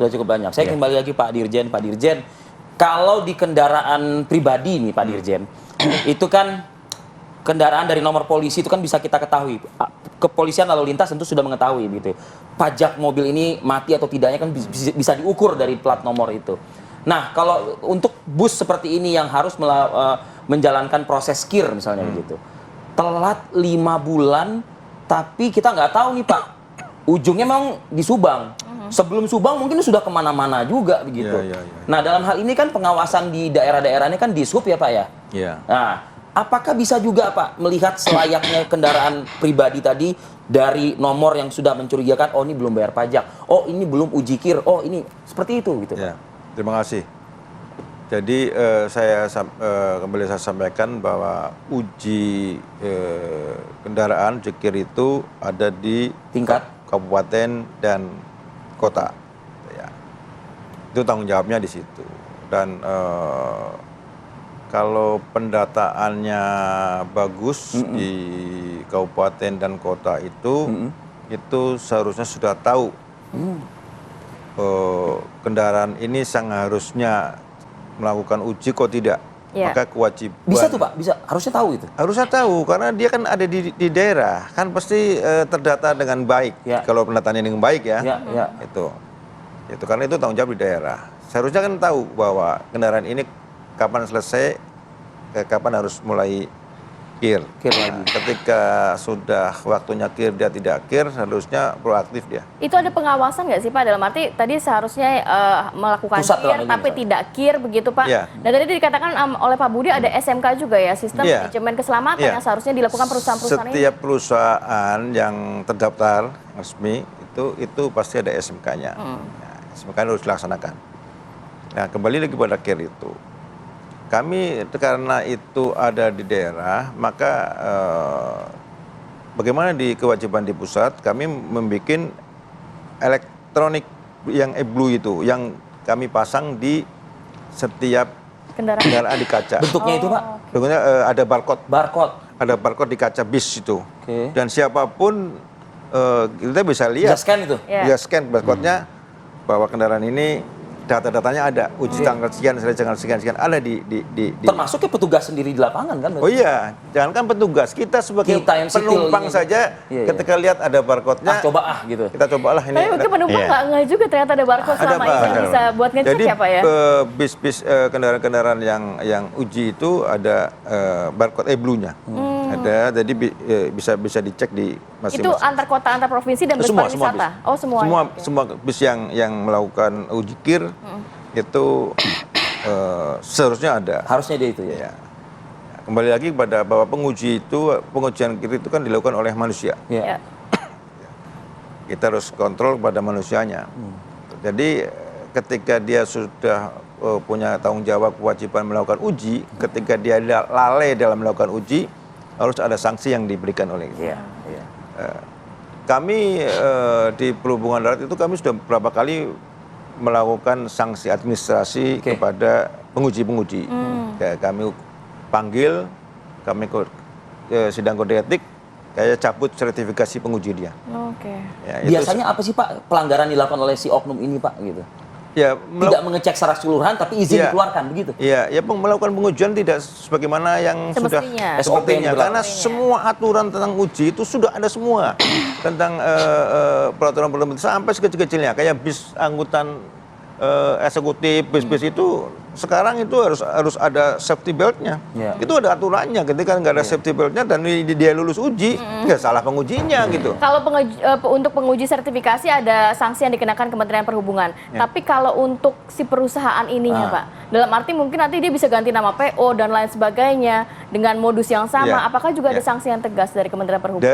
Sudah cukup banyak. Saya kembali lagi Pak Dirjen. Pak Dirjen, kalau di kendaraan pribadi nih Pak Dirjen, itu kan kendaraan dari nomor polisi itu kan bisa kita ketahui. Kepolisian lalu lintas tentu sudah mengetahui gitu. Pajak mobil ini mati atau tidaknya kan bisa diukur dari plat nomor itu. Nah, kalau untuk bus seperti ini yang harus menjalankan proses KIR misalnya begitu, telat 5 bulan, tapi kita nggak tahu nih Pak, ujungnya memang di Subang. Sebelum Subang mungkin sudah kemana-mana juga begitu. Nah, dalam hal ini kan pengawasan di daerah-daerah ini kan Dishub ya Pak ya? Nah, apakah bisa juga Pak melihat selayaknya kendaraan pribadi tadi dari nomor yang sudah mencurigakan, oh ini belum bayar pajak, oh ini belum uji KIR, oh ini seperti itu gitu Pak? Terima kasih. Jadi kembali saya sampaikan bahwa uji kendaraan uji KIR itu ada di tingkat kabupaten dan kota. Ya. Itu tanggung jawabnya di situ. Dan kalau pendataannya bagus di kabupaten dan kota itu seharusnya sudah tahu kendaraan ini seharusnya melakukan uji kok tidak. Maka kewajiban. Bisa tuh Pak, bisa. Harusnya tahu itu. Harusnya tahu karena dia kan ada di daerah, kan pasti terdata dengan baik. Kalau pendataannya dengan baik itu karena itu tanggung jawab di daerah. Seharusnya kan tahu bahwa kendaraan ini kapan selesai, kapan harus mulai KIR. Nah, ketika sudah waktunya KIR dia tidak KIR, harusnya proaktif dia. Itu ada pengawasan nggak sih Pak? Dalam arti tadi seharusnya melakukan KIR tapi tidak KIR begitu Pak. Dan tadi dikatakan oleh Pak Budi ada SMK juga ya, sistem manajemen keselamatan yang seharusnya dilakukan perusahaan-perusahaan ini. Setiap perusahaan yang terdaftar resmi itu pasti ada SMK-nya. Nah, SMK harus dilaksanakan. Nah, kembali lagi pada KIR itu. Kami karena itu ada di daerah, maka bagaimana di kewajiban di pusat, kami membuat elektronik yang e-blue itu, yang kami pasang di setiap kendaraan di kaca. Bentuknya itu Pak? Bentuknya ada barcode. Ada barcode di kaca bis itu. Dan siapapun kita bisa lihat. Bisa scan itu? Bisa scan barcode-nya bahwa kendaraan ini data-datanya ada, uji tanggal sekian, tanggal sekian ada di termasuk petugas sendiri di lapangan kan? Oh iya, jangankan petugas, kita sebagai penumpang saja ketika lihat ada barcode-nya, gitu. Kita cobalah ini. Tapi mungkin penumpang nggak juga ternyata ada barcode selama ini bisa buat ngecek ya Pak ya? Jadi bis-bis kendaraan-kendaraan yang uji itu ada barcode e-blue-nya. Ada, jadi bisa dicek di masing-masing. Itu antar kota, antar provinsi dan bus pariwisata? Oh semua? Semua bis yang melakukan uji KIR itu seharusnya ada. Harusnya dia itu ya? Kembali lagi kepada bahwa pengujian KIR itu kan dilakukan oleh manusia. Kita harus kontrol pada manusianya. Jadi ketika dia sudah punya tanggung jawab kewajiban melakukan uji, ketika dia lalai dalam melakukan uji, harus ada sanksi yang diberikan oleh kita. Kami di Perhubungan Darat itu kami sudah beberapa kali melakukan sanksi administrasi kepada penguji-penguji. Kami panggil, kami sidang kode etik, kayak cabut sertifikasi penguji dia. Biasanya apa sih Pak pelanggaran dilakukan oleh si oknum ini Pak gitu? Tidak mengecek secara keseluruhan tapi izin dikeluarkan begitu. Melakukan pengujian tidak sebagaimana yang semestinya. Sepertinya karena semua aturan tentang uji itu sudah ada semua. Tentang peraturan-peraturan sampai sekecil-kecilnya kayak bis angkutan eksekutif, bis-bis itu sekarang itu harus ada safety belt-nya. Itu ada aturannya. Ketika nggak ada safety belt-nya dan dia lulus uji, nggak salah pengujinya gitu. Kalau untuk penguji sertifikasi ada sanksi yang dikenakan Kementerian Perhubungan. Tapi kalau untuk si perusahaan ininya Pak, dalam arti mungkin nanti dia bisa ganti nama PO dan lain sebagainya dengan modus yang sama. Apakah juga ada sanksi yang tegas dari Kementerian Perhubungan?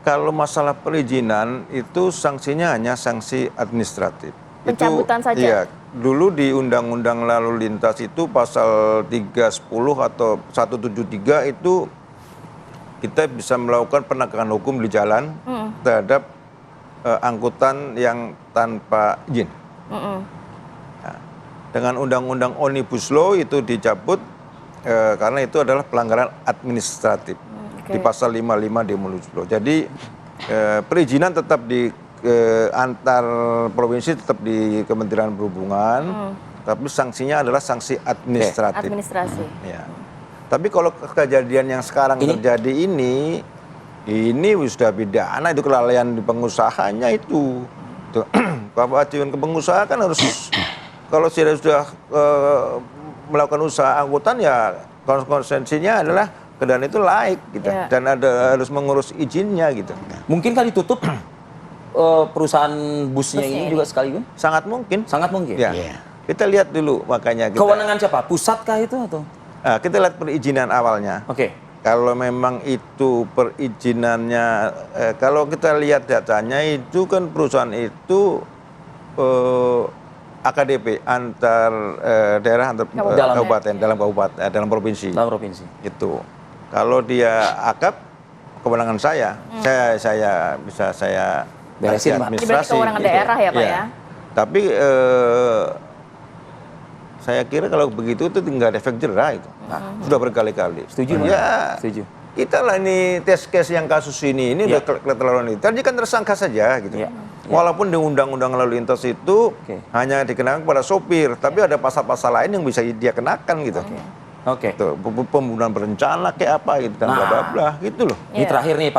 Kalau masalah perizinan itu sanksinya hanya sanksi administratif. Pencabutan saja? Iya. Dulu di Undang-Undang Lalu Lintas itu pasal 310 atau 173 itu kita bisa melakukan penegakan hukum di jalan terhadap angkutan yang tanpa izin. Nah, dengan Undang-Undang Omnibus Law itu dicabut karena itu adalah pelanggaran administratif di pasal 55 di Omnibus Law. Jadi perizinan tetap di antar provinsi tetap di Kementerian Perhubungan, tapi sanksinya adalah sanksi administratif. Administrasi. Ya. Tapi kalau kejadian yang sekarang terjadi ini sudah pidana, itu kelalaian di pengusahanya itu. Kewajiban ke pengusaha kan harus kalau sudah melakukan usaha angkutan ya konsekuensinya adalah kendaraan itu laik gitu. Dan harus mengurus izinnya gitu. Mungkin kali ditutup perusahaan busnya ini juga sekaligus? Sangat mungkin. Sangat mungkin. Ya. Kita lihat dulu makanya Kewenangan siapa? Pusat kah itu atau? Kita lihat perizinan awalnya. Oke. Kalau memang itu perizinannya, kalau kita lihat datanya itu kan perusahaan itu AKDP antar daerah antar kabupaten dalam provinsi. Dalam provinsi. Itu. Kalau dia akap, kewenangan saya bisa saya beresin, Pak. Ini berarti kewenangan daerah ya, Pak ya. Tapi saya kira kalau begitu itu nggak ada efek jerah itu. Sudah berkali-kali. Setuju, ya, setuju. Kita lah ini test case yang kasus ini udah keterlaluan itu. Tadi kan tersangka saja gitu. Walaupun di undang-undang lalu lintas itu hanya dikenakan kepada sopir, tapi ada pasal-pasal lain yang bisa dia kenakan gitu. Oke. Pembunuhan berencana kayak apa gitu kan, bla bla bla gitu loh. Ini terakhir nih Pak